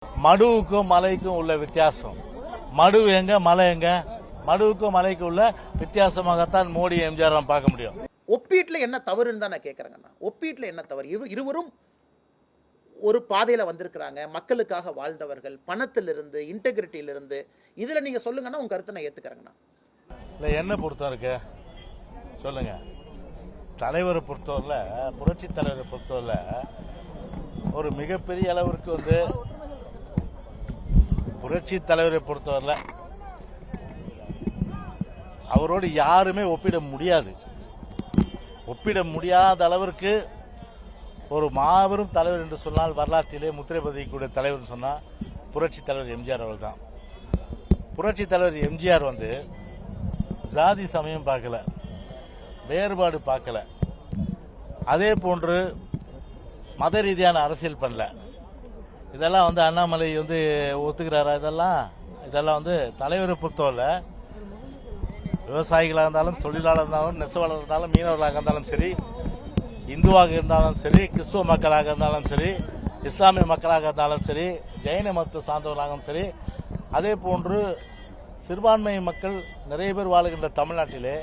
மடுவுக்கும் மலைக்கும் உள்ள வித்தியாசம். மடு எங்க, மலை எங்க? மடுவுக்கும் மலைக்கும் உள்ள வித்தியாசமாகத்தான் மோடி எம்ஜிஆர் பார்க்க முடியும். ஒப்பீட்டில் என்ன தவறுன்னு தான் நான் கேட்குறேங்கண்ணா. ஒப்பீட்டில் என்ன தவறு? இருவரும் ஒரு பாதையில் வந்திருக்கிறாங்க, மக்களுக்காக வாழ்ந்தவர்கள், பணத்திலிருந்து இன்டெகிரிட்டியிலிருந்து. இதில் நீங்கள் சொல்லுங்கன்னா உங்கள் கருத்தை நான் ஏற்றுக்கிறேங்கண்ணா. இல்லை, என்ன பொறுத்தவரை இருக்கு சொல்லுங்க. தலைவரை பொறுத்தவரையில், புரட்சி தலைவரை பொறுத்தவரையில் ஒரு மிகப்பெரிய அளவிற்கு புரட்சி தலைவரை பொறுத்தவரையில் அவரோடு யாருமே ஒப்பிட முடியாது. ஒப்பிட முடியாத அளவிற்கு ஒரு மாபெரும் தலைவர் என்று சொன்னால், வரலாற்றிலே முத்திரை பதிக்கக்கூடிய தலைவர் சொன்னால் புரட்சி தலைவர் எம்ஜிஆர் அவர்கள் தான். புரட்சி தலைவர் எம்ஜிஆர் ஜாதி சமயம் பார்க்கல, வேறுபாடு பார்க்கல, அதே போன்று மத ரீதியான அரசியல் பண்ணல. இதெல்லாம் அண்ணாமலை ஒத்துக்கிறாரா? இதெல்லாம் தலைவரை பொறுத்தவரை விவசாயிகளாக இருந்தாலும், தொழிலாளர் இருந்தாலும், நெசவாளர் இருந்தாலும், மீனவர்களாக இருந்தாலும் சரி, இந்துவாக இருந்தாலும் சரி, கிறிஸ்துவ மக்களாக இருந்தாலும் சரி, இஸ்லாமிய மக்களாக இருந்தாலும் சரி, ஜெயின மதத்தை சார்ந்தவர்களாகவும் சரி, அதே போன்று சிறுபான்மை மக்கள் நிறைய பேர் வாழுகின்ற தமிழ்நாட்டிலே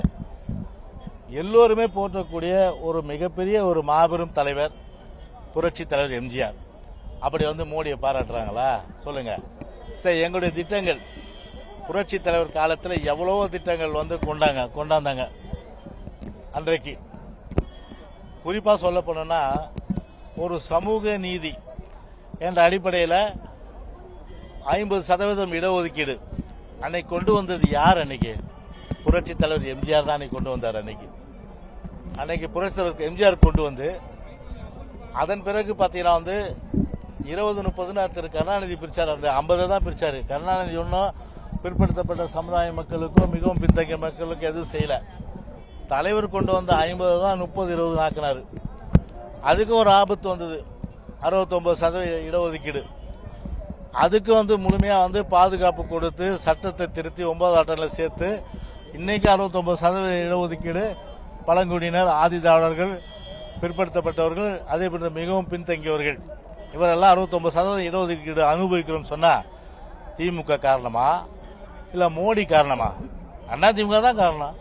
எல்லோருமே போற்றக்கூடிய ஒரு மிகப்பெரிய ஒரு மாபெரும் தலைவர் புரட்சி தலைவர் எம்ஜிஆர். அப்படி மோடியை பாராட்டுறாங்களா? சொல்லுங்க. சரி, எங்களுடைய திட்டங்கள் புரட்சி தலைவர் காலத்தில் எவ்வளவோ திட்டங்கள் கொண்டாந்தாங்க. அன்றைக்கு குறிப்பா சொல்ல போனோம்னா, ஒரு சமூக நீதி என்ற அடிப்படையில் 50% இடஒதுக்கீடு அன்னைக்கு கொண்டு வந்தது யார்? அன்னைக்கு புரட்சி தலைவர் எம்ஜிஆர் தான் அன்னைக்கு கொண்டு வந்தார். அன்னைக்கு புரட்சி தலைவர் எம்ஜிஆர் கொண்டு வந்து, அதன் பிறகு பாத்தீங்கன்னா 20-30 திரு கருணாநிதி பிரிச்சார். அந்த 50 தான் பிரிச்சாரு. கருணாநிதி ஒன்றும் பிற்படுத்தப்பட்ட சமுதாய மக்களுக்கும் மிகவும் பின்தங்கிய மக்களுக்கும் எதுவும் செய்யல. தலைவர் கொண்டு வந்த 50 தான் 30-20 ஆக்கினாரு. அதுக்கும் ஒரு ஆபத்து வந்தது. 69% இடஒதுக்கீடு. அதுக்கு முழுமையா பாதுகாப்பு கொடுத்து சட்டத்தை திருத்தி 9வது அட்டவணையில் சேர்த்து இன்னைக்கு 69% இடஒதுக்கீடு. பழங்குடியினர், ஆதிதிராவிடர்கள், பிற்படுத்தப்பட்டவர்கள், அதே போன்ற மிகவும் பின்தங்கியவர்கள், இவரெல்லாம் 69% இடஒதுக்கீடு அனுபவிக்கிறோம் சொன்னா திமுக காரணமா இல்ல மோடி காரணமா? அண்ணா திமுக தான் காரணம்,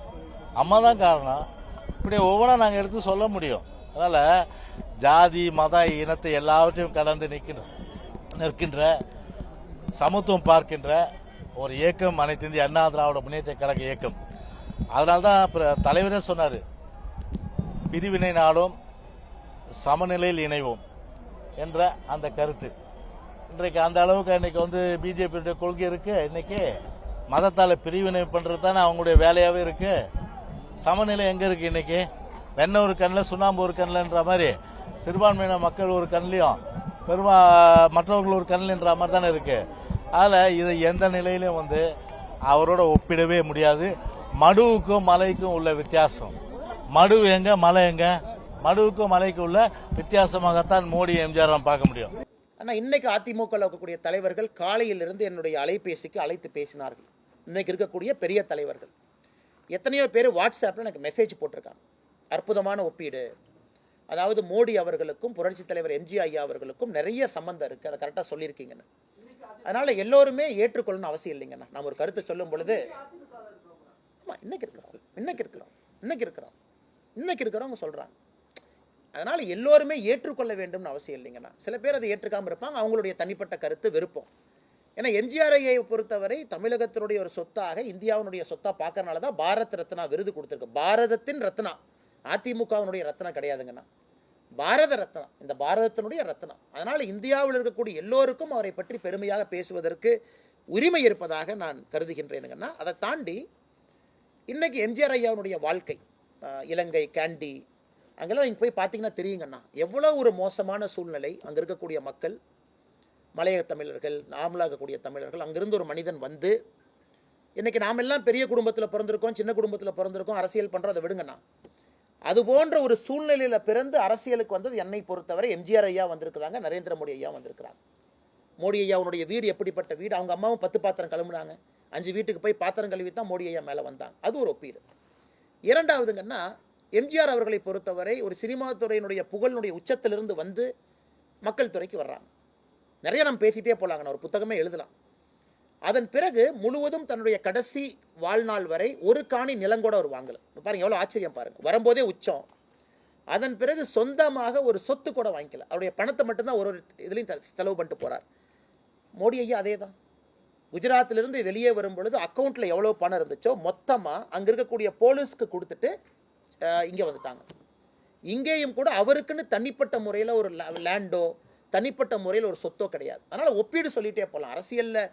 அம்மா தான் காரணம். இப்படி ஒவ்வொன்றா நாங்கள் எடுத்து சொல்ல முடியும். அதனால ஜாதி மத இனத்தை எல்லாவற்றையும் கடந்து நிற்கின்ற சமத்துவம் பார்க்கின்ற ஒரு இயக்கம் அனைத்து இந்திய அண்ணா திராவிட முன்னேற்ற கழக இயக்கம். அதனால்தான் தலைவரே சொன்னாரு, பிரிவினை நாடும் சமநிலையில் இணைவோம் என்ற அந்த கருத்து. இன்றைக்கு அந்த அளவுக்கு இன்னைக்கு பிஜேபி கொள்கை இருக்கு. இன்னைக்கு மதத்தால பிரிவினை பண்றது தானே அவங்களுடைய வேலையாவே இருக்கு. சமநிலை எங்க இருக்கு? இன்னைக்கு வெண்ணெய் ஒரு கண்ணில், சுண்ணாம்பு ஒரு கண்ணில்ன்ற மாதிரி சிறுபான்மையின மக்கள் ஒரு கண்ணிலையும் மற்றவர்கள் ஒரு கண்ணில்ன்ற மாதிரி தானே இருக்கு. அதில் இதை எந்த நிலையிலும் அவரோட ஒப்பிடவே முடியாது. மடுவுக்கும் மலைக்கும் உள்ள வித்தியாசம். மடு எங்க, மலை எங்க? மடுவுக்கும் மலைக்கும் உள்ள வித்தியாசமாகத்தான் மோடி எம்ஜிஆர் பார்க்க முடியும். ஆனால் இன்னைக்கு அதிமுக இருக்கக்கூடிய தலைவர்கள் காலையிலிருந்து என்னுடைய அலைபேசிக்கு அழைத்து பேசினார்கள். இன்னைக்கு இருக்கக்கூடிய பெரிய தலைவர்கள் எத்தனையோ பேர் வாட்ஸ்அப்பில் எனக்கு மெசேஜ் போட்டிருக்காங்க. அற்புதமான ஒப்பீடு. அதாவது மோடி அவர்களுக்கும் புரட்சி தலைவர் எம்ஜி ஐயா அவர்களுக்கும் நிறைய சம்பந்தம் இருக்குது, அதை கரெக்டாக சொல்லியிருக்கீங்கன்னு. அதனால் எல்லோருமே ஏற்றுக்கொள்ளணும் அவசியம் இல்லைங்கண்ணா. நாம் ஒரு கருத்தை சொல்லும் பொழுது இன்னைக்கு இருக்கிறவங்க சொல்கிறாங்க. அதனால் எல்லோருமே ஏற்றுக்கொள்ள வேண்டும்னு அவசியம் இல்லைங்கண்ணா. சில பேர் அதை ஏற்றுக்காமல் இருப்பாங்க, அவங்களுடைய தனிப்பட்ட கருத்து, விருப்பம். ஏன்னா எம்ஜிஆர் ஐயை பொறுத்தவரை தமிழகத்தினுடைய ஒரு சொத்தாக, இந்தியாவினுடைய சொத்தாக பார்க்கறனால தான் பாரத் ரத்னா விருது கொடுத்துருக்கு. பாரதத்தின் ரத்னா, அதிமுகவினுடைய ரத்னா கிடையாதுங்கண்ணா, பாரத ரத்னா, இந்த பாரதத்தினுடைய ரத்னா. அதனால் இந்தியாவில் இருக்கக்கூடிய எல்லோருக்கும் அவரை பற்றி பெருமையாக பேசுவதற்கு உரிமை இருப்பதாக நான் கருதுகின்றேனுங்கண்ணா. அதை தாண்டி இன்னைக்கு எம்ஜிஆர் ஐயாவுடைய வாழ்க்கை, இலங்கை, கேண்டி, அங்கெல்லாம் நீங்கள் போய் பார்த்தீங்கன்னா தெரியுங்கண்ணா, எவ்வளோ ஒரு மோசமான சூழ்நிலை. அங்கே இருக்கக்கூடிய மக்கள், மலையக தமிழர்கள், நாமளாக இருக்கக்கூடிய தமிழர்கள், அங்கிருந்து ஒரு மனிதன் இன்றைக்கி நாம் எல்லாம் பெரிய குடும்பத்தில் பிறந்திருக்கோம், சின்ன குடும்பத்தில் பிறந்திருக்கோம், அரசியல் பண்ணுறோம், அதை விடுங்கண்ணா. அது போன்ற ஒரு சூழ்நிலையில் பிறந்து அரசியலுக்கு வந்தது என்னை பொறுத்தவரை எம்ஜிஆர் ஐயா வந்திருக்கிறாங்க, நரேந்திர மோடி ஐயா வந்திருக்கிறாங்க. மோடி ஐயாவுடைய வீடு எப்படிப்பட்ட வீடு? அவங்க அம்மாவும் 10 பாத்திரம் கழுவுனாங்க. 5 வீட்டுக்கு போய் பாத்திரம் கழுவி தான் மோடி ஐயா மேலே வந்தாங்க. அது ஒரு ஒப்பீடு. இரண்டாவதுங்கன்னா, எம்ஜிஆர் அவர்களை பொறுத்தவரை ஒரு சினிமா துறையினுடைய புகழினுடைய உச்சத்திலிருந்து மக்கள் துறைக்கு வர்றாங்க. நிறைய நம்ம பேசிகிட்டே போகலாங்கண்ணா, ஒரு புத்தகமே எழுதலாம். அதன் பிறகு முழுவதும் தன்னுடைய கடைசி வாழ்நாள் வரை ஒரு காணி நிலங்கூட அவர் வாங்கலை. பாருங்கள் எவ்வளோ ஆச்சரியம் பாருங்கள், வரும்போதே உச்சம். அதன் பிறகு சொந்தமாக ஒரு சொத்து கூட வாங்கிக்கல, அவருடைய பணத்தை மட்டும்தான் ஒரு இதுலையும் செலவு பண்ணிட்டு போகிறார். மோடி ஐயா அதே தான். குஜராத்திலிருந்து வெளியே வரும் பொழுது அக்கௌண்ட்டில் எவ்வளோ பணம் இருந்துச்சோ மொத்தமாக அங்கே இருக்கக்கூடிய போலீஸ்க்கு கொடுத்துட்டு இங்கே வந்துட்டாங்க. இங்கேயும் கூட அவருக்குன்னு தனிப்பட்ட முறையில் ஒரு லேண்டோ தனிப்பட்ட முறையில் ஒரு சொத்தோ கிடையாது. அதனால் ஒப்பீடு சொல்லிகிட்டே போகலாம். அரசியலில்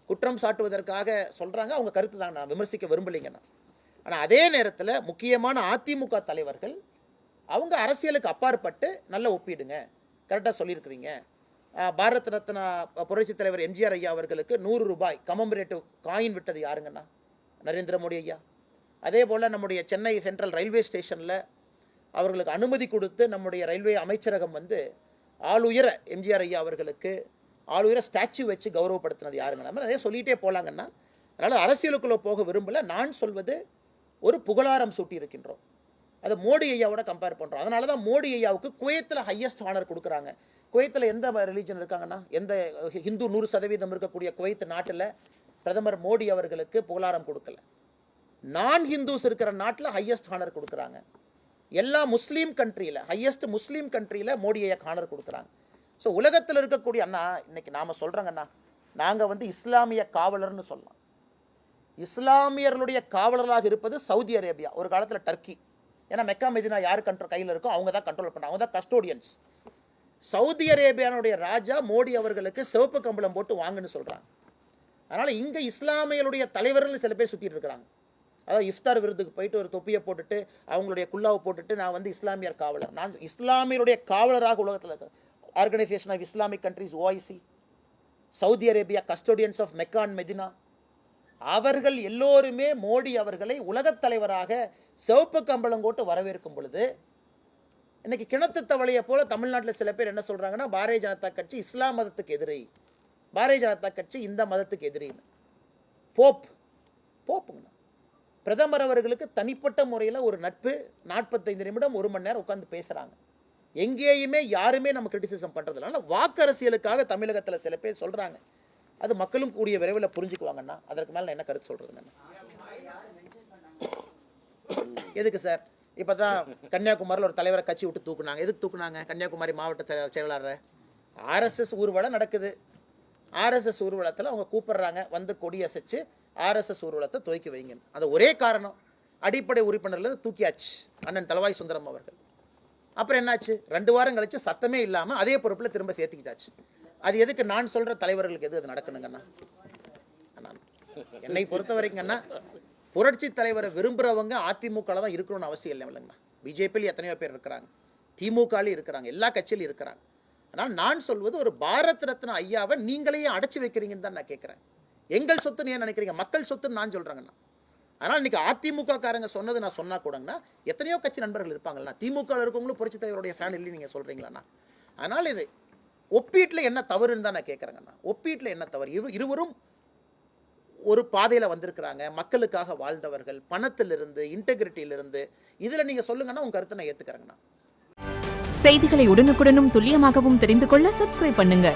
குற்றம் சாட்டுவதற்காக சொல்கிறாங்க, அவங்க கருத்து தான், நான் விமர்சிக்க விரும்பலைங்கண்ணா. ஆனால் அதே நேரத்தில் முக்கியமான அதிமுக தலைவர்கள் அவங்க அரசியலுக்கு அப்பாற்பட்டு நல்ல ஒப்பீடுங்க, கரெக்டாக சொல்லியிருக்கிறீங்க. பாரத் ரத்னா புரட்சித் தலைவர் எம்ஜிஆர் ஐயா அவர்களுக்கு 100 ரூபாய் கமமரேட்டிவ் காயின் விட்டது யாருங்கன்னா? நரேந்திர மோடி ஐயா. அதே போல் நம்முடைய சென்னை சென்ட்ரல் ரயில்வே ஸ்டேஷனில் அவர்களுக்கு அனுமதி கொடுத்து நம்முடைய ரயில்வே அமைச்சரகம் வந்து ஆளுயர எம்ஜிஆர் ஐயா அவர்களுக்கு ஆளுயர ஸ்டாச்சு வச்சு கௌரவப்படுத்தினது யாருங்கன்னா? நிறைய சொல்லிகிட்டே போகலாங்கன்னா. அதனால் அரசியலுக்குள்ளே போக விரும்பலை. நான் சொல்வது ஒரு புகழாரம் சூட்டி இருக்கின்றோம், அதை மோடி ஐயாவோட கம்பேர் பண்ணுறோம். அதனால தான் மோடி ஐயாவுக்கு குவைத்தில் ஹையஸ்ட் ஆனர் கொடுக்குறாங்க. குவைத்தில் எந்த ரிலீஜன் இருக்காங்கன்னா, எந்த ஹிந்து 100% இருக்கக்கூடிய குவைத் நாட்டில் பிரதமர் மோடி அவர்களுக்கு புகழாரம் கொடுக்கல. நான் ஹிந்துஸ் இருக்கிற நாட்டில் ஹையஸ்ட் ஆனர் கொடுக்குறாங்க. எல்லா முஸ்லீம் கண்ட்ரியில் ஹையஸ்ட் முஸ்லீம் கண்ட்ரியில் மோடி ஐயா ஆனர் கொடுக்குறாங்க. ஸோ உலகத்தில் இருக்கக்கூடிய அண்ணா இன்னைக்கு நாம் சொல்கிறோங்கண்ணா, நாங்கள் வந்து இஸ்லாமிய காவலர்னு சொல்லலாம். இஸ்லாமியர்களுடைய காவலர்களாக இருப்பது சவுதி அரேபியா, ஒரு காலத்தில் டர்க்கி. ஏன்னா மெக்கா மெதினா யார் கையில் இருக்கோ அவங்க தான் கண்ட்ரோல் பண்ணுறாங்க, அவங்க தான் கஸ்டோடியன்ஸ். சவுதி அரேபியானுடைய ராஜா மோடி அவர்களுக்கு சிவப்பு கம்பளம் போட்டு வாங்குன்னு சொல்கிறாங்க. அதனால் இங்கே இஸ்லாமியருடைய தலைவர்கள் சில பேர் சுற்றிட்டு இருக்கிறாங்க. அதாவது இஃப்தார் விருதுக்கு போயிட்டு ஒரு தொப்பியை போட்டுட்டு அவங்களுடைய குல்லாவை போட்டுட்டு நான் வந்து இஸ்லாமியர் காவலர், நான் இஸ்லாமியருடைய காவலராக உலகத்தில் இருக்க organisation of Islamic countries OIC, Saudi Arabia custodians of Mecca and Medina, அவர்கள் எல்லோருமே மோடி அவர்களை உலகத் தலைவராக சிவப்பு கம்பளம் போட்டு வரவேற்கும் பொழுது இன்னைக்கு கிணத்து தவளையை போல தமிழ்நாட்டில் சில பேர் என்ன சொல்கிறாங்கன்னா, பாரதிய ஜனதா கட்சி இஸ்லாம் மதத்துக்கு எதிரி, பாரதிய ஜனதா கட்சி இந்த மதத்துக்கு எதிரின்னு. போப்புங்க பிரதமர் அவர்களுக்கு தனிப்பட்ட முறையில் ஒரு நட்பு, 45 நிமிடம் 1 மணி நேரம் உட்காந்து பேசுகிறாங்க. எங்கேயுமே யாருமே நம்ம கிரிட்டிசிசம் பண்ணுறதில்ல. ஆனால் வாக்கு அரசியலுக்காக தமிழகத்தில் சில பேர் சொல்கிறாங்க, அது மக்களும் கூடிய விரைவில் புரிஞ்சுக்குவாங்கண்ணா. அதற்கு மேலே நான் என்ன கருத்து சொல்கிறதுங்கண்ணா? எதுக்கு சார் இப்போ தான் கன்னியாகுமரியில் ஒரு தலைவரை கட்சி விட்டு தூக்குனாங்க. எதுக்கு தூக்குனாங்க? கன்னியாகுமரி மாவட்ட செயலாளர் RSS ஊர்வலம் நடக்குது. RSS ஊர்வலத்தில் அவங்க கூப்பிடுறாங்க, வந்து கொடி அசைச்சு RSS ஊர்வலத்தை துவக்கி வைங்க. அது ஒரே காரணம், அடிப்படை உறுப்பினர்லேருந்து தூக்கியாச்சு அண்ணன் தளவாய் சுந்தரம் அவர்கள். அப்புறம் என்னாச்சு? 2 வாரம் கழிச்சு சத்தமே இல்லாமல் அதே பொறுப்பில் திரும்ப சேர்த்துக்கிட்டாச்சு. அது எதுக்கு? நான் சொல்கிற தலைவர்களுக்கு எது அது நடக்கணுங்கண்ணா? என்னை பொறுத்த வரைக்குங்கண்ணா, புரட்சி தலைவரை விரும்புகிறவங்க அதிமுகவில் தான் இருக்கணும்னு அவசியம் இல்லை இல்லைங்கண்ணா. பிஜேபியில் எத்தனையோ பேர் இருக்கிறாங்க, திமுகலையும் இருக்கிறாங்க, எல்லா கட்சியிலும் இருக்கிறாங்க. ஆனால் நான் சொல்வது, ஒரு பாரத் ரத்னா ஐயாவை நீங்களையும் அடைச்சி வைக்கிறீங்கன்னு தான் நான் கேட்குறேன். எங்கள் சொத்துன்னு ஏன் நினைக்கிறீங்க? மக்கள் சொத்துன்னு நான் சொல்கிறேங்கண்ணா. அதனால் இன்றைக்கி அதிமுக காரங்க சொன்னது நான் சொன்னால் கூடங்கண்ணா, எத்தனையோ கட்சி நண்பர்கள் இருப்பாங்கண்ணா. திமுக இருக்கவங்களும் புரட்சி தலைவருடைய ஃபேன் இல்லை நீங்கள் சொல்கிறீங்களாண்ணா. அதனால் இது ஒப்பீட்டில் என்ன தவறுன்னு தான் நான் கேட்குறேங்கண்ணா. ஒப்பீட்டில் என்ன தவறு? இருவரும் ஒரு பாதையில் வந்திருக்கிறாங்க, மக்களுக்காக வாழ்ந்தவர்கள், பணத்திலிருந்து இன்டெகிரிட்டியிலிருந்து. இதில் நீங்கள் சொல்லுங்கன்னா உங்கள் கருத்தை நான் ஏற்றுக்கிறேங்கண்ணா. செய்திகளை உடனுக்குடனும் துல்லியமாகவும் தெரிந்து கொள்ள சப்ஸ்கிரைப் பண்ணுங்க.